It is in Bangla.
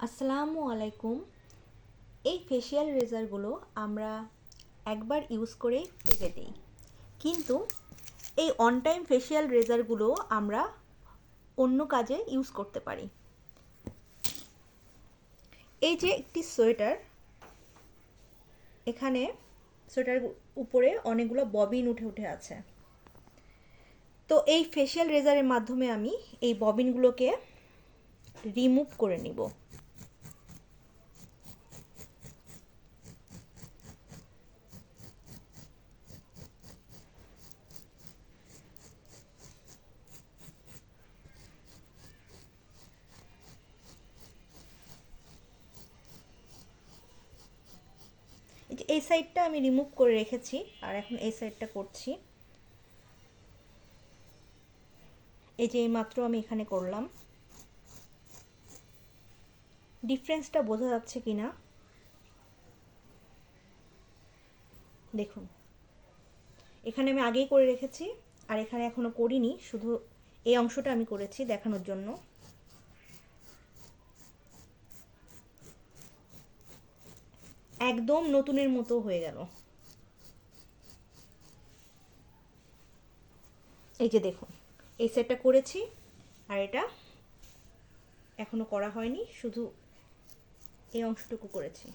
আসসালামু আলাইকুম। এই ফেসিয়াল রেজারগুলো আমরা একবার ইউজ করে ফেলে দিই, কিন্তু এই অন টাইম ফেসিয়াল রেজারগুলো আমরা অন্য কাজে ইউজ করতে পারি। এই যে একটি সোয়েটার, এখানে সোয়েটার উপরে অনেকগুলো ববিন উঠে উঠে আছে। তো এই ফেসিয়াল রেজারের মাধ্যমে আমি এই ববিনগুলোকে রিমুভ করে নিব। এই সাইডটা আমি রিমুভ করে রেখেছি, আর এখন এই সাইডটা করছি। এই যে এইমাত্র আমি এখানে করলাম। ডিফারেন্সটা বোঝা যাচ্ছে কিনা দেখুন, এখানে আমি আগেই করে রেখেছি, আর এখানে এখনো করিনি, শুধু এই অংশটা আমি করেছি দেখানোর জন্য। একদম নতুনের মতো হয়ে গেল। এই যে দেখুন, এই সেটটা করেছি, আর এটা এখনো করা হয়নি, শুধু এই অংশটুকু করেছি।